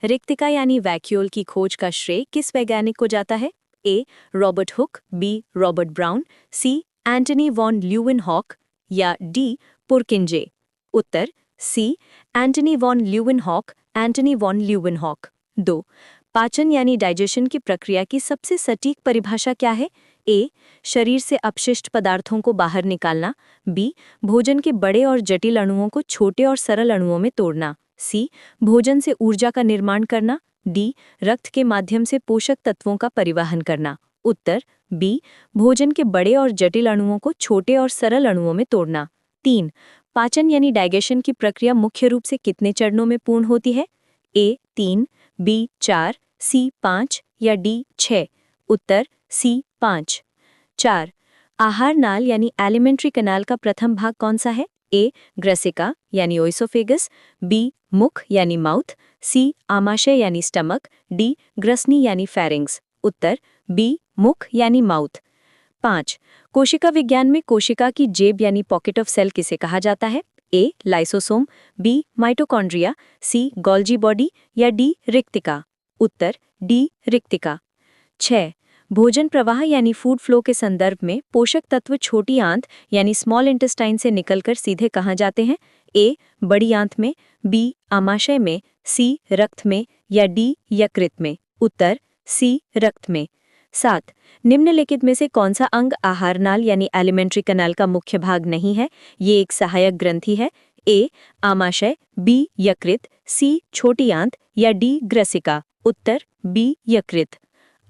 रिक्तिका यानी वैक्यूल की खोज का श्रेय किस वैज्ञानिक को जाता है? A. Robert Hooke, B. Robert Brown, C. Antony van Leeuwenhoek या डी. पुरकिंजे। उत्तर C. Antony van Leeuwenhoek, Antony van Leeuwenhoek. 2. पाचन यानी डाइजेशन की प्रक्रिया की सबसे सटीक परिभाषा क्या है? ए. शरीर से अपशिष्ट पदार्थों को बाहर निकालना, बी. भोजन के बड़े और जटिल अणुओं को छोटे और सरल अणुओं में तोड़ना, सी. भोजन से ऊर्जा का निर्माण करना, डी. रक्त के माध्यम से पोषक तत्वों का परिवहन करना। उत्तर बी. भोजन के बड़े और जटिल अणुओं को छोटे और सरल अणुओं में तोड़ना। 3. पाचन यानी डाइजेशन की प्रक्रिया मुख्य रूप से कितने चरणों में पूर्ण होती है? ए. 3, बी. 4, सी. 5 या डी. 6। उत्तर सी. 5। 4. आहार नाल यानी एलिमेंट्री कनाल का प्रथम भाग कौन सा है? ए. ग्रसिका यानी ओइसोफेगस, बी. मुख यानी माउथ, सी. आमाशय यानी स्टमक, डी. ग्रसनी यानी फेरिंग्स। उत्तर बी. मुख यानी माउथ। 5. कोशिका विज्ञान में कोशिका की जेब यानी पॉकेट ऑफ सेल किसे कहा जाता है? A. Lysosome, B. Mitochondria, C. Golgi body या डी. रिक्तिका। उत्तर डी. रिक्तिका। 6. भोजन प्रवाह यानी फूड फ्लो के संदर्भ में पोषक तत्व छोटी आंत यानी स्मॉल इंटेस्टाइन से निकलकर सीधे कहाँ जाते हैं? ए. बड़ी आंत में, बी. आमाशय में, सी. रक्त में या डी. यकृत में। उत्तर सी. रक्त में। 7. निम्नलिखित में से कौन सा अंग आहार नाल यानी एलिमेंट्री कनाल का मुख्य भाग नहीं है? ये एक सहायक ग्रंथि है। ए. आमाशय, बी. यकृत, सी. छोटी आंत या डी. ग्रसिका। उत्तर बी. यकृत।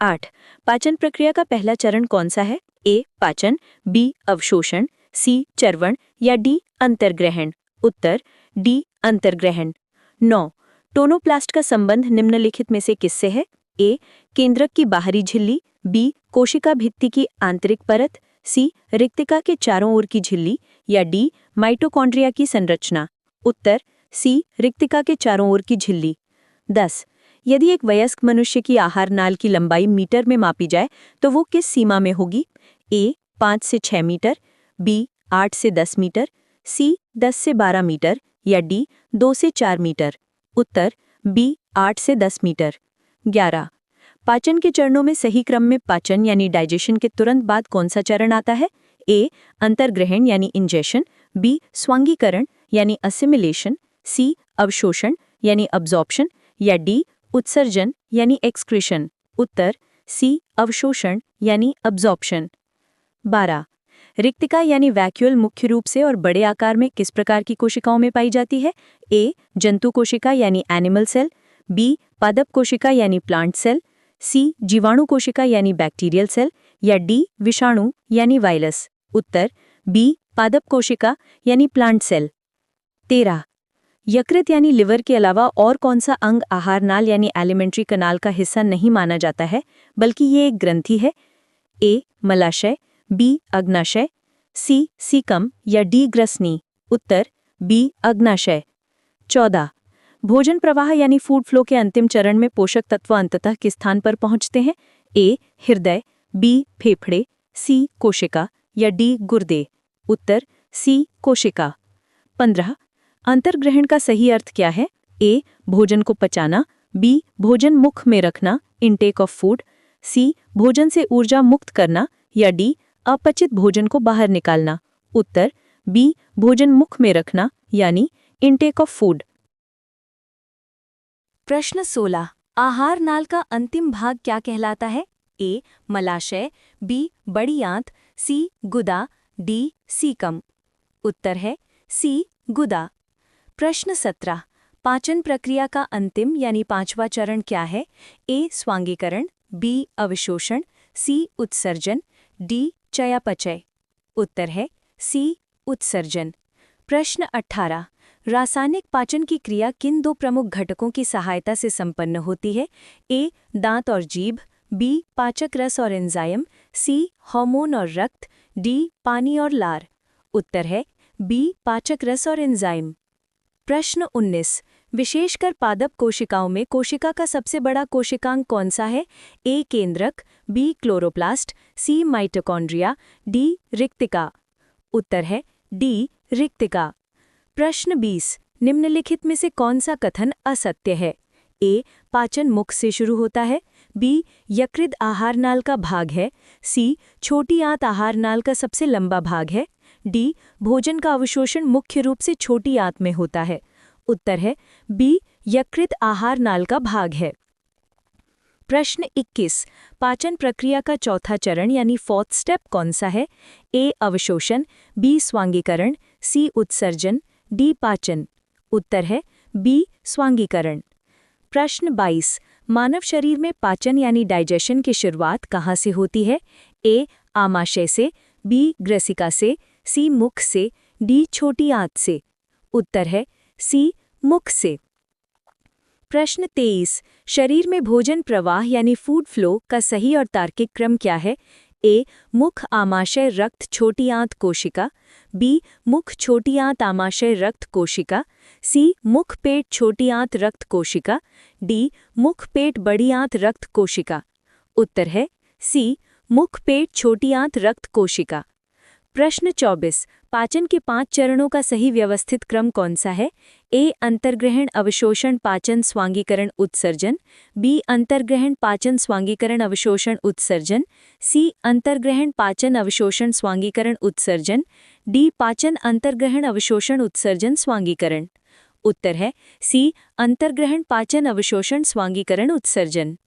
8. पाचन प्रक्रिया का पहला चरण कौन सा है? ए. पाचन, बी. अवशोषण, सी. चर्वण या डी. अंतर्ग्रहण। उत्तर डी. अंतर्ग्रहण। 9. टोनोप्लास्ट का संबंध निम्नलिखित में से किससे है? ए. केंद्रक की बाहरी झिल्ली, बी. कोशिका भित्ति की आंतरिक परत, सी. रिक्तिका के चारों ओर की झिल्ली या डी. माइटोकॉन्ड्रिया की संरचना। उत्तर सी. रिक्तिका के चारों ओर की झिल्ली। 10. यदि एक वयस्क मनुष्य की आहार नाल की लंबाई मीटर में मापी जाए तो वो किस सीमा में होगी? ए. 5 से 6 मीटर, बी. 8 से 10 मीटर, सी. 10 से 12 मीटर या डी. 2 से 4 मीटर। उत्तर बी. 8 से 10 मीटर। 11. पाचन के चरणों में सही क्रम में पाचन यानी डाइजेशन के तुरंत बाद कौन सा चरण आता है? ए. अंतर्ग्रहण यानी इंजेशन, बी. स्वांगीकरण यानी असिमिलेशन, सी. अवशोषण यानी अब्जॉर्प्शन या डी. उत्सर्जन यानी एक्सक्रीशन। उत्तर सी. अवशोषण यानी अब्जॉर्प्शन। 12. रिक्तिका यानी वैक्यूल मुख्य रूप से और बड़े आकार में किस प्रकार की कोशिकाओं में पाई जाती है? ए. जंतु कोशिका यानी एनिमल सेल, बी. पादप कोशिका यानी प्लांट सेल, सी. जीवाणु कोशिका यानी बैक्टीरियल सेल या डी. विषाणु यानी वायरस। उत्तर बी. पादप कोशिका यानी प्लांट सेल। 13. यकृत यानी लिवर के अलावा और कौन सा अंग आहार नाल यानी एलिमेंट्री कनाल का हिस्सा नहीं माना जाता है बल्कि ये एक ग्रंथि है? ए. मलाशय, बी. अग्नाशय, सी. सीकम या डी. ग्रसनी। उत्तर बी. अग्नाशय। 14. भोजन प्रवाह यानी फूड फ्लो के अंतिम चरण में पोषक तत्व अंततः किस स्थान पर पहुंचते हैं? ए. हृदय, बी. फेफड़े, सी. कोशिका या डी. गुर्दे। उत्तर सी. कोशिका। 15. अंतर्ग्रहण का सही अर्थ क्या है? ए. भोजन को पचाना, बी. भोजन मुख में रखना, इनटेक ऑफ फूड, सी. भोजन से ऊर्जा मुक्त करना या डी. अपचित भोजन को बाहर निकालना। उत्तर बी. भोजन मुख में रखना यानी इनटेक ऑफ फूड। प्रश्न 16. आहार नाल का अंतिम भाग क्या कहलाता है? ए. मलाशय, बी. बड़ी आंत, सी. गुदा, डी. सीकम। उत्तर है सी. गुदा। प्रश्न 17. पाचन प्रक्रिया का अंतिम यानी पांचवा चरण क्या है? ए. स्वांगीकरण, बी. अवशोषण, सी. उत्सर्जन, डी. चयापचय। उत्तर है सी. उत्सर्जन। प्रश्न 18. रासायनिक पाचन की क्रिया किन दो प्रमुख घटकों की सहायता से संपन्न होती है? ए. दांत और जीभ, बी. पाचक रस और एंजाइम, सी. हार्मोन और रक्त, डी. पानी और लार। उत्तर है बी. पाचक रस और एंजाइम। प्रश्न 19. विशेषकर पादप कोशिकाओं में कोशिका का सबसे बड़ा कोशिकांग कौन सा है? ए. केंद्रक, B. Chloroplast, C. Mitochondria, D. रिक्तिका। उत्तर है डी. रिक्तिका। प्रश्न 20. निम्नलिखित में से कौन सा कथन असत्य है? ए पाचन मुख से शुरू होता है, बी यकृत आहार नाल का भाग है, सी छोटी आंत आहार नाल का सबसे लंबा भाग है, डी भोजन का अवशोषण मुख्य रूप से छोटी आंत में होता है। उत्तर है बी यकृत आहार नाल का भाग है। प्रश्न 21। पाचन प्रक्रिया का चौथा चरण यानी फोर्थ स्टेप कौन सा है? ए अवशोषण, बी स्वांगीकरण, सी उत्सर्जन, डी पाचन। उत्तर है बी स्वांगीकरण। प्रश्न 22। मानव शरीर में पाचन यानी डाइजेशन की शुरुआत कहाँ से होती है? ए आमाशय से, बी ग्रसिका से, सी मुख से, डी छोटी आंत से। उत्तर है सी मुख से। प्रश्न 23। शरीर में भोजन प्रवाह यानी फूड फ्लो का सही और तार्किक क्रम क्या है? ए मुख आमाशय रक्त छोटी आंत कोशिका, बी मुख छोटी आंत आमाशय रक्त कोशिका, सी मुख पेट छोटी आंत रक्त कोशिका, डी मुख पेट बड़ी आंत रक्त कोशिका। उत्तर है सी मुख पेट छोटी आंत रक्त कोशिका। प्रश्न 24। पाचन के 5 चरणों का सही व्यवस्थित क्रम कौन सा है? ए अंतर्ग्रहण अवशोषण पाचन स्वांगीकरण उत्सर्जन, बी अंतर्ग्रहण पाचन स्वांगीकरण अवशोषण उत्सर्जन, सी अंतर्ग्रहण पाचन अवशोषण स्वांगीकरण उत्सर्जन, डी पाचन अंतर्ग्रहण अवशोषण उत्सर्जन स्वांगीकरण। उत्तर है सी अंतर्ग्रहण पाचन अवशोषण स्वांगीकरण उत्सर्जन।